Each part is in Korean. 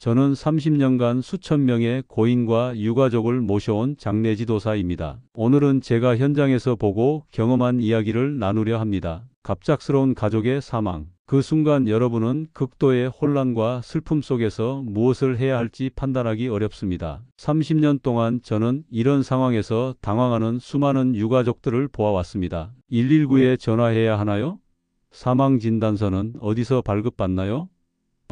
저는 30년간 수천 명의 고인과 유가족을 모셔온 장례지도사입니다. 오늘은 제가 현장에서 보고 경험한 이야기를 나누려 합니다. 갑작스러운 가족의 사망. 그 순간 여러분은 극도의 혼란과 슬픔 속에서 무엇을 해야 할지 판단하기 어렵습니다. 30년 동안 저는 이런 상황에서 당황하는 수많은 유가족들을 보아왔습니다. 119에 전화해야 하나요? 사망진단서는 어디서 발급받나요?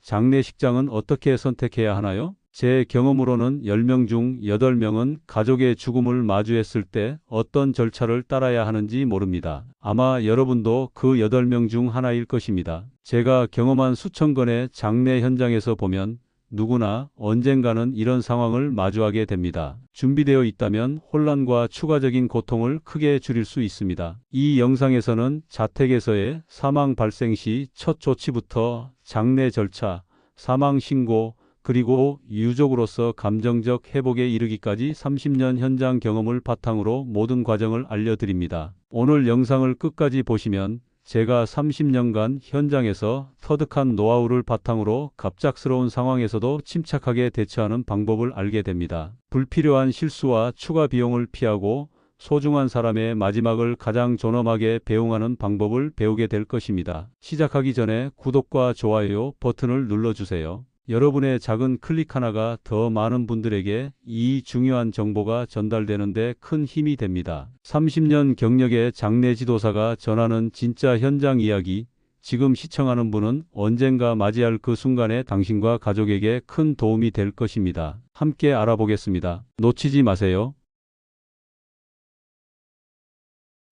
장례식장은 어떻게 선택해야 하나요? 제 경험으로는 10명 중 8명은 가족의 죽음을 마주했을 때 어떤 절차를 따라야 하는지 모릅니다. 아마 여러분도 그 8명 중 하나일 것입니다. 제가 경험한 수천 건의 장례 현장에서 보면 누구나 언젠가는 이런 상황을 마주하게 됩니다. 준비되어 있다면 혼란과 추가적인 고통을 크게 줄일 수 있습니다. 이 영상에서는 자택에서의 사망 발생 시 첫 조치부터 장례 절차, 사망 신고, 그리고 유족으로서 감정적 회복에 이르기까지 30년 현장 경험을 바탕으로 모든 과정을 알려드립니다. 오늘 영상을 끝까지 보시면 제가 30년간 현장에서 터득한 노하우를 바탕으로 갑작스러운 상황에서도 침착하게 대처하는 방법을 알게 됩니다. 불필요한 실수와 추가 비용을 피하고 소중한 사람의 마지막을 가장 존엄하게 배웅하는 방법을 배우게 될 것입니다. 시작하기 전에 구독과 좋아요 버튼을 눌러주세요. 여러분의 작은 클릭 하나가 더 많은 분들에게 이 중요한 정보가 전달되는 데 큰 힘이 됩니다. 30년 경력의 장례 지도사가 전하는 진짜 현장 이야기, 지금 시청하는 분은 언젠가 맞이할 그 순간에 당신과 가족에게 큰 도움이 될 것입니다. 함께 알아보겠습니다. 놓치지 마세요.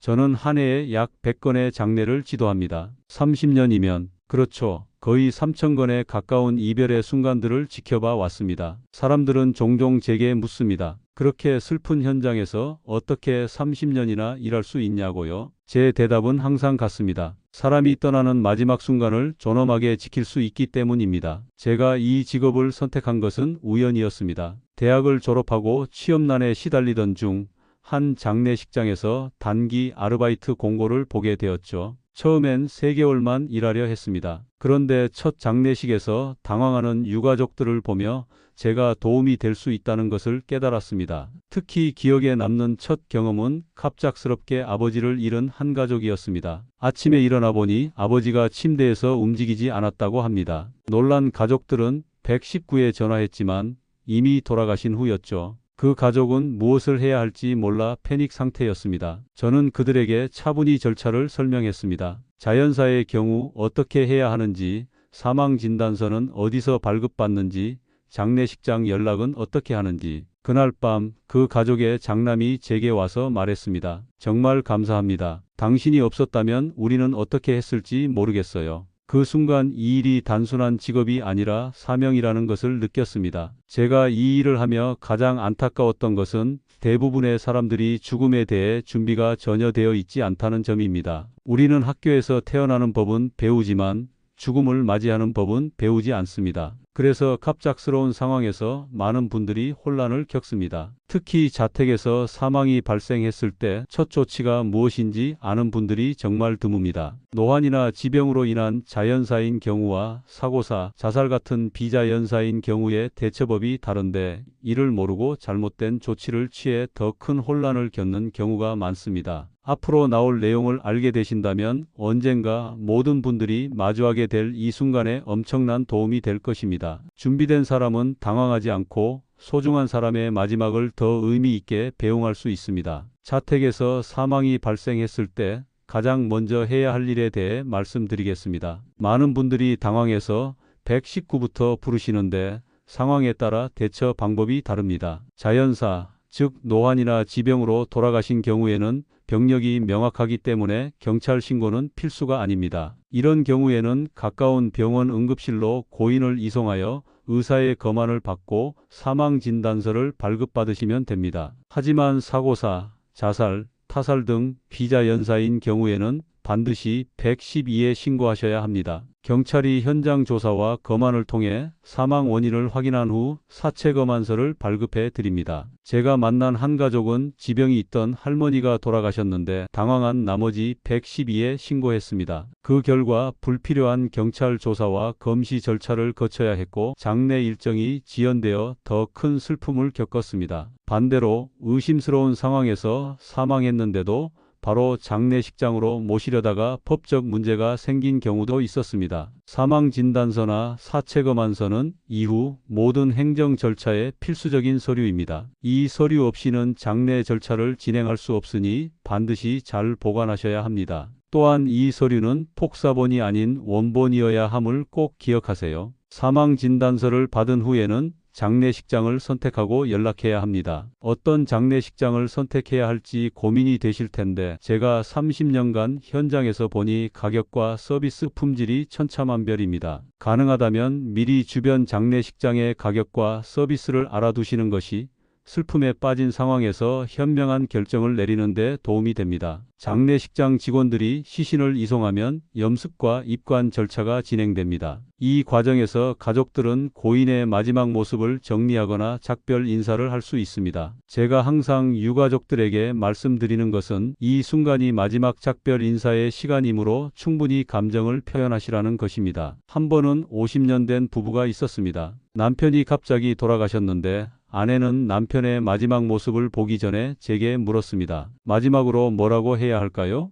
저는 한 해에 약 100건의 장례를 지도합니다. 30년이면 그렇죠. 거의 3,000건에 가까운 이별의 순간들을 지켜봐 왔습니다. 사람들은 종종 제게 묻습니다. 그렇게 슬픈 현장에서 어떻게 30년이나 일할 수 있냐고요? 제 대답은 항상 같습니다. 사람이 떠나는 마지막 순간을 존엄하게 지킬 수 있기 때문입니다. 제가 이 직업을 선택한 것은 우연이었습니다. 대학을 졸업하고 취업난에 시달리던 중 한 장례식장에서 단기 아르바이트 공고를 보게 되었죠. 처음엔 3개월만 일하려 했습니다. 그런데 첫 장례식에서 당황하는 유가족들을 보며 제가 도움이 될 수 있다는 것을 깨달았습니다. 특히 기억에 남는 첫 경험은 갑작스럽게 아버지를 잃은 한 가족이었습니다. 아침에 일어나 보니 아버지가 침대에서 움직이지 않았다고 합니다. 놀란 가족들은 119에 전화했지만 이미 돌아가신 후였죠. 그 가족은 무엇을 해야 할지 몰라 패닉 상태였습니다. 저는 그들에게 차분히 절차를 설명했습니다. 자연사의 경우 어떻게 해야 하는지, 사망진단서는 어디서 발급받는지, 장례식장 연락은 어떻게 하는지. 그날 밤 그 가족의 장남이 제게 와서 말했습니다. 정말 감사합니다. 당신이 없었다면 우리는 어떻게 했을지 모르겠어요. 그 순간 이 일이 단순한 직업이 아니라 사명이라는 것을 느꼈습니다. 제가 이 일을 하며 가장 안타까웠던 것은 대부분의 사람들이 죽음에 대해 준비가 전혀 되어 있지 않다는 점입니다. 우리는 학교에서 태어나는 법은 배우지만 죽음을 맞이하는 법은 배우지 않습니다. 그래서 갑작스러운 상황에서 많은 분들이 혼란을 겪습니다. 특히 자택에서 사망이 발생했을 때 첫 조치가 무엇인지 아는 분들이 정말 드뭅니다. 노환이나 지병으로 인한 자연사인 경우와 사고사, 자살 같은 비자연사인 경우의 대처법이 다른데 이를 모르고 잘못된 조치를 취해 더 큰 혼란을 겪는 경우가 많습니다. 앞으로 나올 내용을 알게 되신다면 언젠가 모든 분들이 마주하게 될 이 순간에 엄청난 도움이 될 것입니다. 준비된 사람은 당황하지 않고 소중한 사람의 마지막을 더 의미 있게 배웅할 수 있습니다. 자택에서 사망이 발생했을 때 가장 먼저 해야 할 일에 대해 말씀드리겠습니다. 많은 분들이 당황해서 119부터 부르시는데 상황에 따라 대처 방법이 다릅니다. 자연사, 즉 노환이나 지병으로 돌아가신 경우에는 병력이 명확하기 때문에 경찰 신고는 필수가 아닙니다. 이런 경우에는 가까운 병원 응급실로 고인을 이송하여 의사의 검안을 받고 사망진단서를 발급받으시면 됩니다. 하지만 사고사, 자살, 타살 등 비자연사인 경우에는 반드시 112에 신고하셔야 합니다. 경찰이 현장 조사와 검안을 통해 사망 원인을 확인한 후 사체 검안서를 발급해 드립니다. 제가 만난 한 가족은 지병이 있던 할머니가 돌아가셨는데 당황한 나머지 112에 신고했습니다. 그 결과 불필요한 경찰 조사와 검시 절차를 거쳐야 했고 장례 일정이 지연되어 더 큰 슬픔을 겪었습니다. 반대로 의심스러운 상황에서 사망했는데도 바로 장례식장으로 모시려다가 법적 문제가 생긴 경우도 있었습니다. 사망진단서나 사체검안서는 이후 모든 행정 절차의 필수적인 서류입니다. 이 서류 없이는 장례 절차를 진행할 수 없으니 반드시 잘 보관하셔야 합니다. 또한 이 서류는 폭사본이 아닌 원본이어야 함을 꼭 기억하세요. 사망진단서를 받은 후에는 장례식장을 선택하고 연락해야 합니다. 어떤 장례식장을 선택해야 할지 고민이 되실 텐데 제가 30년간 현장에서 보니 가격과 서비스 품질이 천차만별입니다. 가능하다면 미리 주변 장례식장의 가격과 서비스를 알아두시는 것이 슬픔에 빠진 상황에서 현명한 결정을 내리는 데 도움이 됩니다. 장례식장 직원들이 시신을 이송하면 염습과 입관 절차가 진행됩니다. 이 과정에서 가족들은 고인의 마지막 모습을 정리하거나 작별 인사를 할 수 있습니다. 제가 항상 유가족들에게 말씀드리는 것은 이 순간이 마지막 작별 인사의 시간이므로 충분히 감정을 표현하시라는 것입니다. 한 번은 50년 된 부부가 있었습니다. 남편이 갑자기 돌아가셨는데 아내는 남편의 마지막 모습을 보기 전에 제게 물었습니다. 마지막으로 뭐라고 해야 할까요?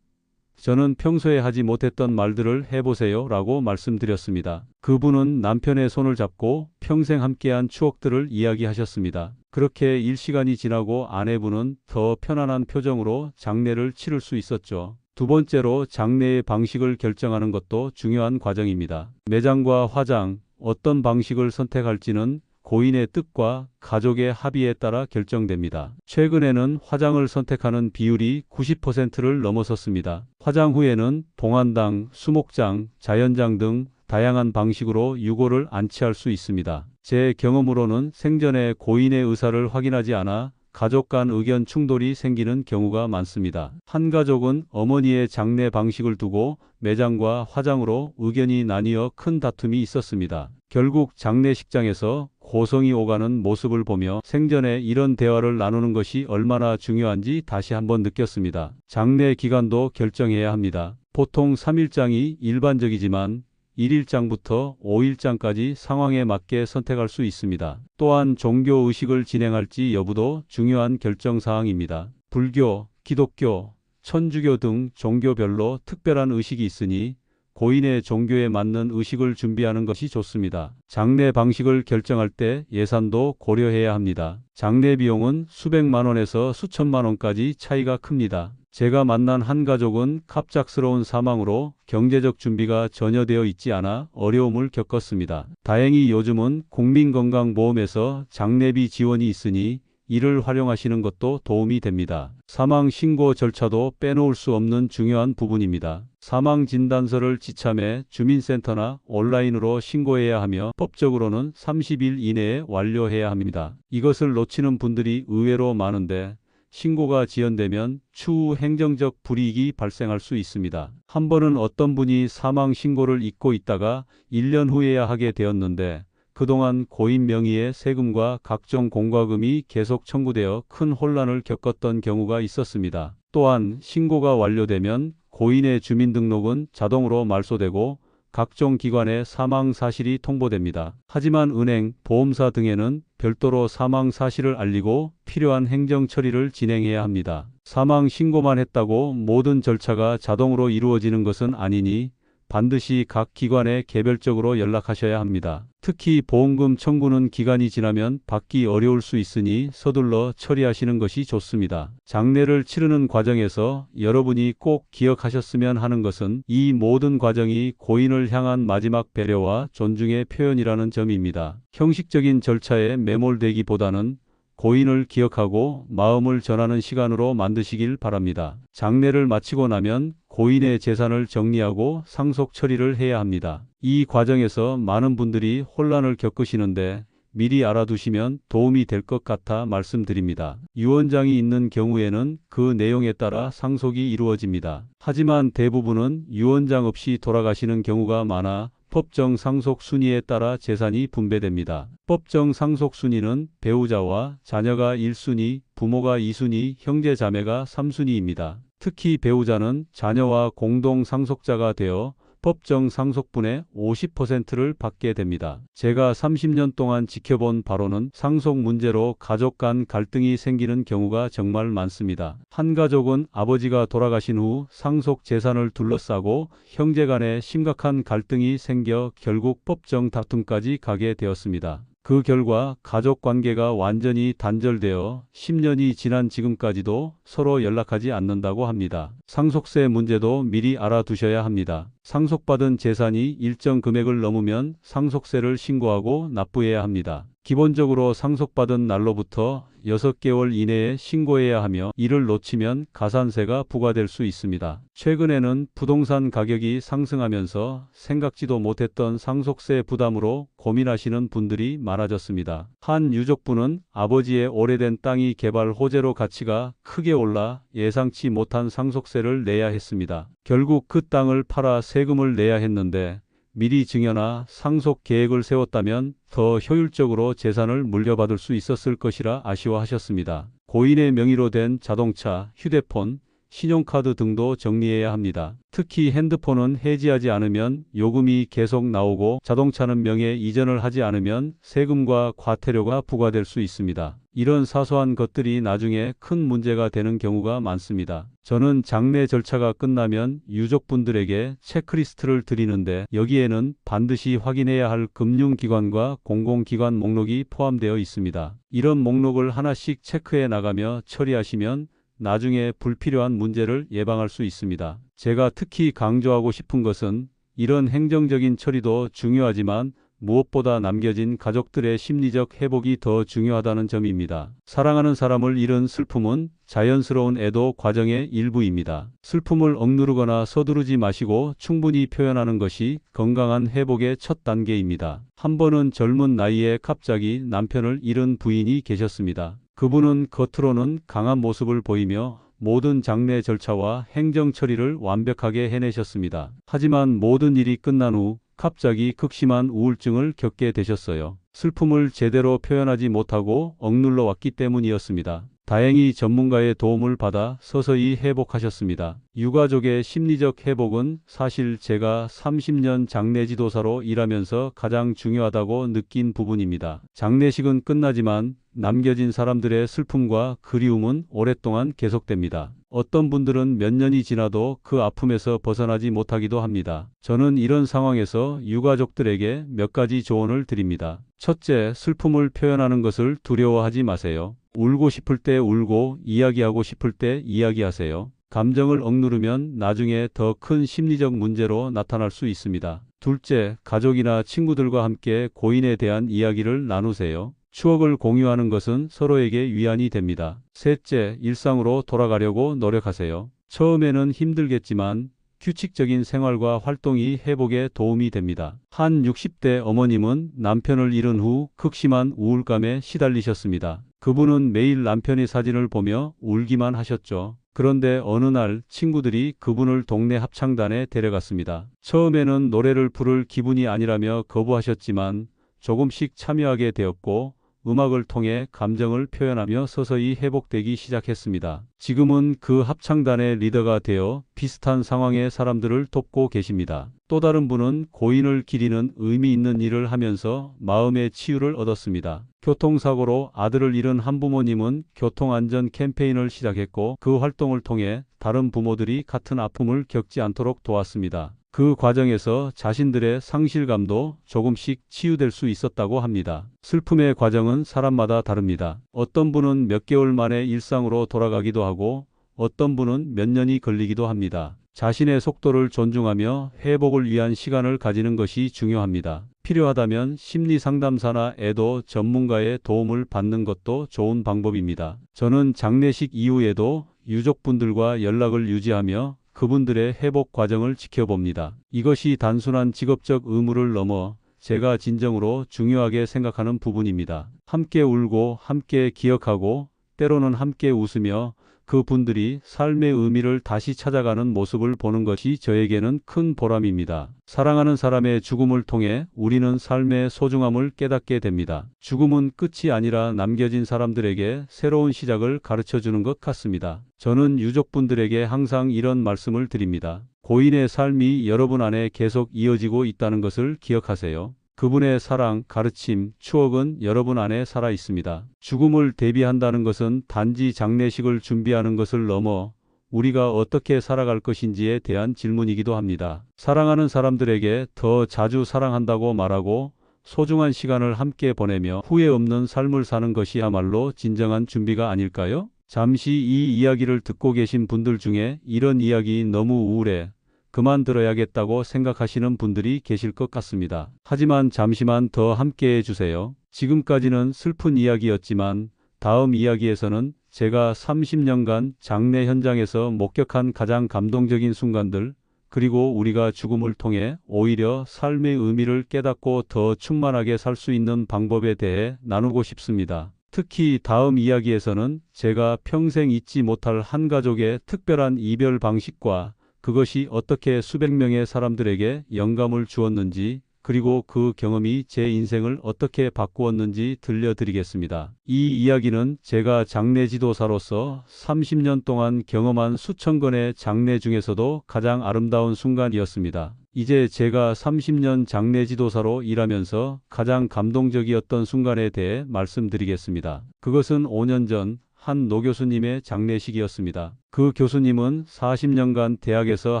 저는 평소에 하지 못했던 말들을 해보세요 라고 말씀드렸습니다. 그분은 남편의 손을 잡고 평생 함께한 추억들을 이야기하셨습니다. 그렇게 일시간이 지나고 아내분은 더 편안한 표정으로 장례를 치를 수 있었죠. 두 번째로 장례의 방식을 결정하는 것도 중요한 과정입니다. 매장과 화장, 어떤 방식을 선택할지는 고인의 뜻과 가족의 합의에 따라 결정됩니다. 최근에는 화장을 선택하는 비율이 90%를 넘어섰습니다. 화장 후에는 봉안당, 수목장, 자연장 등 다양한 방식으로 유골을 안치할 수 있습니다. 제 경험으로는 생전에 고인의 의사를 확인하지 않아 가족 간 의견 충돌이 생기는 경우가 많습니다. 한 가족은 어머니의 장례 방식을 두고 매장과 화장으로 의견이 나뉘어 큰 다툼이 있었습니다. 결국 장례식장에서 고성이 오가는 모습을 보며 생전에 이런 대화를 나누는 것이 얼마나 중요한지 다시 한번 느꼈습니다. 장례 기간도 결정해야 합니다. 보통 3일장이 일반적이지만 1일장부터 5일장까지 상황에 맞게 선택할 수 있습니다. 또한 종교 의식을 진행할지 여부도 중요한 결정사항입니다. 불교, 기독교, 천주교 등 종교별로 특별한 의식이 있으니 고인의 종교에 맞는 의식을 준비하는 것이 좋습니다. 장례 방식을 결정할 때 예산도 고려해야 합니다. 장례 비용은 수백만 원에서 수천만 원까지 차이가 큽니다. 제가 만난 한 가족은 갑작스러운 사망으로 경제적 준비가 전혀 되어 있지 않아 어려움을 겪었습니다. 다행히 요즘은 국민건강보험에서 장례비 지원이 있으니 이를 활용하시는 것도 도움이 됩니다. 사망 신고 절차도 빼놓을 수 없는 중요한 부분입니다. 사망 진단서를 지참해 주민센터나 온라인으로 신고해야 하며 법적으로는 30일 이내에 완료해야 합니다. 이것을 놓치는 분들이 의외로 많은데 신고가 지연되면 추후 행정적 불이익이 발생할 수 있습니다. 한 번은 어떤 분이 사망 신고를 잊고 있다가 1년 후에야 하게 되었는데 그동안 고인 명의의 세금과 각종 공과금이 계속 청구되어 큰 혼란을 겪었던 경우가 있었습니다. 또한 신고가 완료되면 고인의 주민등록은 자동으로 말소되고 각종 기관에 사망 사실이 통보됩니다. 하지만 은행, 보험사 등에는 별도로 사망 사실을 알리고 필요한 행정 처리를 진행해야 합니다. 사망 신고만 했다고 모든 절차가 자동으로 이루어지는 것은 아니니 반드시 각 기관에 개별적으로 연락하셔야 합니다. 특히 보험금 청구는 기간이 지나면 받기 어려울 수 있으니 서둘러 처리하시는 것이 좋습니다. 장례를 치르는 과정에서 여러분이 꼭 기억하셨으면 하는 것은 이 모든 과정이 고인을 향한 마지막 배려와 존중의 표현이라는 점입니다. 형식적인 절차에 매몰되기보다는 고인을 기억하고 마음을 전하는 시간으로 만드시길 바랍니다. 장례를 마치고 나면 고인의 재산을 정리하고 상속 처리를 해야 합니다. 이 과정에서 많은 분들이 혼란을 겪으시는데 미리 알아두시면 도움이 될 것 같아 말씀드립니다. 유언장이 있는 경우에는 그 내용에 따라 상속이 이루어집니다. 하지만 대부분은 유언장 없이 돌아가시는 경우가 많아 법정 상속 순위에 따라 재산이 분배됩니다. 법정 상속 순위는 배우자와 자녀가 1순위, 부모가 2순위, 형제 자매가 3순위입니다. 특히 배우자는 자녀와 공동 상속자가 되어 법정 상속분의 50%를 받게 됩니다. 제가 30년 동안 지켜본 바로는 상속 문제로 가족 간 갈등이 생기는 경우가 정말 많습니다. 한 가족은 아버지가 돌아가신 후 상속 재산을 둘러싸고 형제 간에 심각한 갈등이 생겨 결국 법정 다툼까지 가게 되었습니다. 그 결과 가족 관계가 완전히 단절되어 10년이 지난 지금까지도 서로 연락하지 않는다고 합니다. 상속세 문제도 미리 알아두셔야 합니다. 상속받은 재산이 일정 금액을 넘으면 상속세를 신고하고 납부해야 합니다. 기본적으로 상속받은 날로부터 6개월 이내에 신고해야 하며 이를 놓치면 가산세가 부과될 수 있습니다. 최근에는 부동산 가격이 상승하면서 생각지도 못했던 상속세 부담으로 고민하시는 분들이 많아졌습니다. 한 유족분은 아버지의 오래된 땅이 개발 호재로 가치가 크게 올라 예상치 못한 상속세를 내야 했습니다. 결국 그 땅을 팔아 세금을 내야 했는데 미리 증여나 상속 계획을 세웠다면 더 효율적으로 재산을 물려받을 수 있었을 것이라 아쉬워하셨습니다. 고인의 명의로 된 자동차, 휴대폰, 신용카드 등도 정리해야 합니다. 특히 핸드폰은 해지하지 않으면 요금이 계속 나오고 자동차는 명예 이전을 하지 않으면 세금과 과태료가 부과될 수 있습니다. 이런 사소한 것들이 나중에 큰 문제가 되는 경우가 많습니다. 저는 장례 절차가 끝나면 유족분들에게 체크리스트를 드리는데 여기에는 반드시 확인해야 할 금융기관과 공공기관 목록이 포함되어 있습니다. 이런 목록을 하나씩 체크해 나가며 처리하시면 나중에 불필요한 문제를 예방할 수 있습니다. 제가 특히 강조하고 싶은 것은 이런 행정적인 처리도 중요하지만 무엇보다 남겨진 가족들의 심리적 회복이 더 중요하다는 점입니다. 사랑하는 사람을 잃은 슬픔은 자연스러운 애도 과정의 일부입니다. 슬픔을 억누르거나 서두르지 마시고 충분히 표현하는 것이 건강한 회복의 첫 단계입니다. 한 번은 젊은 나이에 갑자기 남편을 잃은 부인이 계셨습니다. 그분은 겉으로는 강한 모습을 보이며 모든 장례 절차와 행정 처리를 완벽하게 해내셨습니다. 하지만 모든 일이 끝난 후 갑자기 극심한 우울증을 겪게 되셨어요. 슬픔을 제대로 표현하지 못하고 억눌러 왔기 때문이었습니다. 다행히 전문가의 도움을 받아 서서히 회복하셨습니다. 유가족의 심리적 회복은 사실 제가 30년 장례지도사로 일하면서 가장 중요하다고 느낀 부분입니다. 장례식은 끝나지만 남겨진 사람들의 슬픔과 그리움은 오랫동안 계속됩니다. 어떤 분들은 몇 년이 지나도 그 아픔에서 벗어나지 못하기도 합니다. 저는 이런 상황에서 유가족들에게 몇 가지 조언을 드립니다. 첫째, 슬픔을 표현하는 것을 두려워하지 마세요. 울고 싶을 때 울고 이야기하고 싶을 때 이야기하세요. 감정을 억누르면 나중에 더 큰 심리적 문제로 나타날 수 있습니다. 둘째, 가족이나 친구들과 함께 고인에 대한 이야기를 나누세요. 추억을 공유하는 것은 서로에게 위안이 됩니다. 셋째, 일상으로 돌아가려고 노력하세요. 처음에는 힘들겠지만 규칙적인 생활과 활동이 회복에 도움이 됩니다. 한 60대 어머님은 남편을 잃은 후 극심한 우울감에 시달리셨습니다. 그분은 매일 남편의 사진을 보며 울기만 하셨죠. 그런데 어느 날 친구들이 그분을 동네 합창단에 데려갔습니다. 처음에는 노래를 부를 기분이 아니라며 거부하셨지만 조금씩 참여하게 되었고 음악을 통해 감정을 표현하며 서서히 회복되기 시작했습니다. 지금은 그 합창단의 리더가 되어 비슷한 상황의 사람들을 돕고 계십니다. 또 다른 분은 고인을 기리는 의미 있는 일을 하면서 마음의 치유를 얻었습니다. 교통사고로 아들을 잃은 한부모님은 교통안전 캠페인을 시작했고 그 활동을 통해 다른 부모들이 같은 아픔을 겪지 않도록 도왔습니다. 그 과정에서 자신들의 상실감도 조금씩 치유될 수 있었다고 합니다. 슬픔의 과정은 사람마다 다릅니다. 어떤 분은 몇 개월 만에 일상으로 돌아가기도 하고 어떤 분은 몇 년이 걸리기도 합니다. 자신의 속도를 존중하며 회복을 위한 시간을 가지는 것이 중요합니다. 필요하다면 심리상담사나 애도 전문가의 도움을 받는 것도 좋은 방법입니다. 저는 장례식 이후에도 유족분들과 연락을 유지하며 그분들의 회복 과정을 지켜봅니다. 이것이 단순한 직업적 의무를 넘어 제가 진정으로 중요하게 생각하는 부분입니다. 함께 울고 함께 기억하고 때로는 함께 웃으며 그분들이 삶의 의미를 다시 찾아가는 모습을 보는 것이 저에게는 큰 보람입니다. 사랑하는 사람의 죽음을 통해 우리는 삶의 소중함을 깨닫게 됩니다. 죽음은 끝이 아니라 남겨진 사람들에게 새로운 시작을 가르쳐주는 것 같습니다. 저는 유족분들에게 항상 이런 말씀을 드립니다. 고인의 삶이 여러분 안에 계속 이어지고 있다는 것을 기억하세요. 그분의 사랑, 가르침, 추억은 여러분 안에 살아 있습니다. 죽음을 대비한다는 것은 단지 장례식을 준비하는 것을 넘어 우리가 어떻게 살아갈 것인지에 대한 질문이기도 합니다. 사랑하는 사람들에게 더 자주 사랑한다고 말하고 소중한 시간을 함께 보내며 후회 없는 삶을 사는 것이야말로 진정한 준비가 아닐까요? 잠시 이 이야기를 듣고 계신 분들 중에 이런 이야기 너무 우울해, 그만 들어야겠다고 생각하시는 분들이 계실 것 같습니다. 하지만 잠시만 더 함께 해주세요. 지금까지는 슬픈 이야기였지만 다음 이야기에서는 제가 30년간 장례 현장에서 목격한 가장 감동적인 순간들, 그리고 우리가 죽음을 통해 오히려 삶의 의미를 깨닫고 더 충만하게 살 수 있는 방법에 대해 나누고 싶습니다. 특히 다음 이야기에서는 제가 평생 잊지 못할 한 가족의 특별한 이별 방식과 그것이 어떻게 수백 명의 사람들에게 영감을 주었는지, 그리고 그 경험이 제 인생을 어떻게 바꾸었는지 들려드리겠습니다. 이 이야기는 제가 장례 지도사로서 30년 동안 경험한 수천 건의 장례 중에서도 가장 아름다운 순간이었습니다. 이제 제가 30년 장례 지도사로 일하면서 가장 감동적이었던 순간에 대해 말씀드리겠습니다. 그것은 5년 전 한 노교수님의 장례식이었습니다. 그 교수님은 40년간 대학에서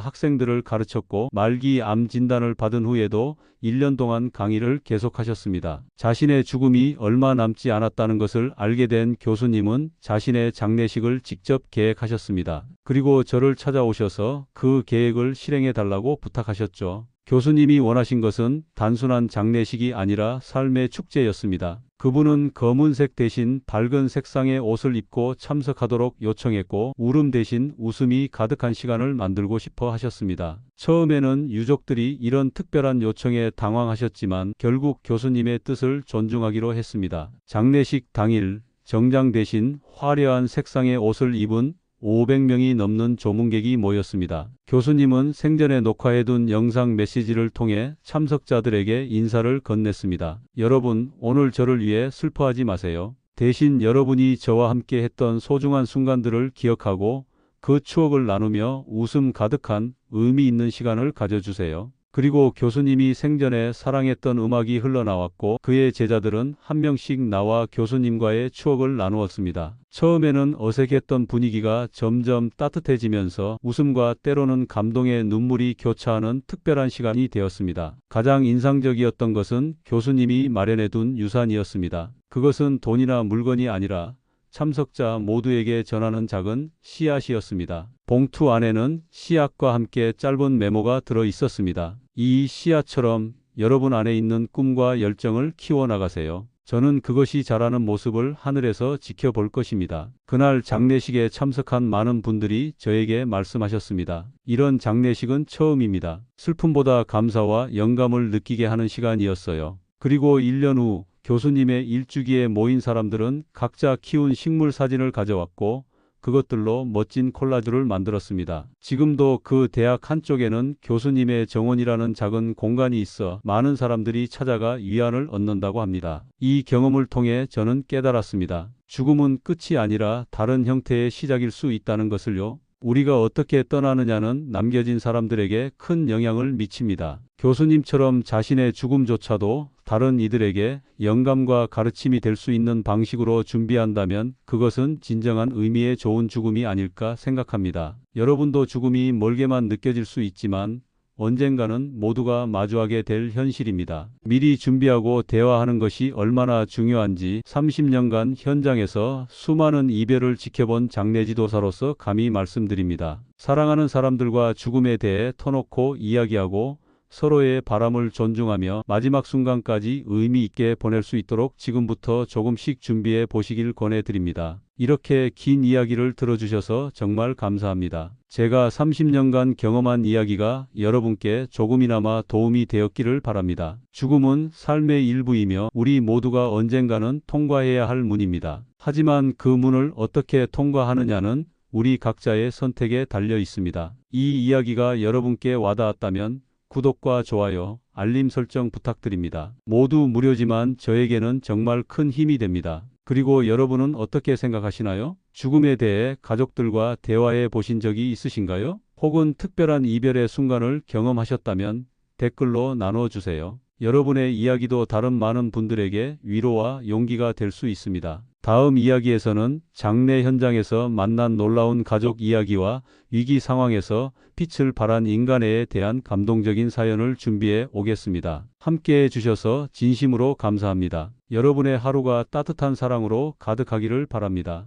학생들을 가르쳤고 말기 암 진단을 받은 후에도 1년 동안 강의를 계속하셨습니다. 자신의 죽음이 얼마 남지 않았다는 것을 알게 된 교수님은 자신의 장례식을 직접 계획하셨습니다. 그리고 저를 찾아오셔서 그 계획을 실행해 달라고 부탁하셨죠. 교수님이 원하신 것은 단순한 장례식이 아니라 삶의 축제였습니다. 그분은 검은색 대신 밝은 색상의 옷을 입고 참석하도록 요청했고 울음 대신 웃음이 가득한 시간을 만들고 싶어 하셨습니다. 처음에는 유족들이 이런 특별한 요청에 당황하셨지만 결국 교수님의 뜻을 존중하기로 했습니다. 장례식 당일 정장 대신 화려한 색상의 옷을 입은 500명이 넘는 조문객이 모였습니다. 교수님은 생전에 녹화해둔 영상 메시지를 통해 참석자들에게 인사를 건넸습니다. 여러분, 오늘 저를 위해 슬퍼하지 마세요. 대신 여러분이 저와 함께 했던 소중한 순간들을 기억하고 그 추억을 나누며 웃음 가득한 의미 있는 시간을 가져주세요. 그리고 교수님이 생전에 사랑했던 음악이 흘러나왔고 그의 제자들은 한 명씩 나와 교수님과의 추억을 나누었습니다. 처음에는 어색했던 분위기가 점점 따뜻해지면서 웃음과 때로는 감동의 눈물이 교차하는 특별한 시간이 되었습니다. 가장 인상적이었던 것은 교수님이 마련해둔 유산이었습니다. 그것은 돈이나 물건이 아니라 참석자 모두에게 전하는 작은 씨앗이었습니다. 봉투 안에는 씨앗과 함께 짧은 메모가 들어 있었습니다. 이 씨앗처럼 여러분 안에 있는 꿈과 열정을 키워나가세요. 저는 그것이 자라는 모습을 하늘에서 지켜볼 것입니다. 그날 장례식에 참석한 많은 분들이 저에게 말씀하셨습니다. 이런 장례식은 처음입니다. 슬픔보다 감사와 영감을 느끼게 하는 시간이었어요. 그리고 1년 후 교수님의 일주기에 모인 사람들은 각자 키운 식물 사진을 가져왔고 그것들로 멋진 콜라주를 만들었습니다. 지금도 그 대학 한쪽에는 교수님의 정원이라는 작은 공간이 있어 많은 사람들이 찾아가 위안을 얻는다고 합니다. 이 경험을 통해 저는 깨달았습니다. 죽음은 끝이 아니라 다른 형태의 시작일 수 있다는 것을요. 우리가 어떻게 떠나느냐는 남겨진 사람들에게 큰 영향을 미칩니다. 교수님처럼 자신의 죽음조차도 다른 이들에게 영감과 가르침이 될 수 있는 방식으로 준비한다면 그것은 진정한 의미의 좋은 죽음이 아닐까 생각합니다. 여러분도 죽음이 멀게만 느껴질 수 있지만 언젠가는 모두가 마주하게 될 현실입니다. 미리 준비하고 대화하는 것이 얼마나 중요한지 30년간 현장에서 수많은 이별을 지켜본 장례지도사로서 감히 말씀드립니다. 사랑하는 사람들과 죽음에 대해 터놓고 이야기하고 서로의 바람을 존중하며 마지막 순간까지 의미 있게 보낼 수 있도록 지금부터 조금씩 준비해 보시길 권해드립니다. 이렇게 긴 이야기를 들어주셔서 정말 감사합니다. 제가 30년간 경험한 이야기가 여러분께 조금이나마 도움이 되었기를 바랍니다. 죽음은 삶의 일부이며 우리 모두가 언젠가는 통과해야 할 문입니다. 하지만 그 문을 어떻게 통과하느냐는 우리 각자의 선택에 달려 있습니다. 이 이야기가 여러분께 와닿았다면 구독과 좋아요, 알림 설정 부탁드립니다. 모두 무료지만 저에게는 정말 큰 힘이 됩니다. 그리고 여러분은 어떻게 생각하시나요? 죽음에 대해 가족들과 대화해 보신 적이 있으신가요? 혹은 특별한 이별의 순간을 경험하셨다면 댓글로 나눠주세요. 여러분의 이야기도 다른 많은 분들에게 위로와 용기가 될 수 있습니다. 다음 이야기에서는 장례 현장에서 만난 놀라운 가족 이야기와 위기 상황에서 빛을 발한 인간애에 대한 감동적인 사연을 준비해 오겠습니다. 함께 해주셔서 진심으로 감사합니다. 여러분의 하루가 따뜻한 사랑으로 가득하기를 바랍니다.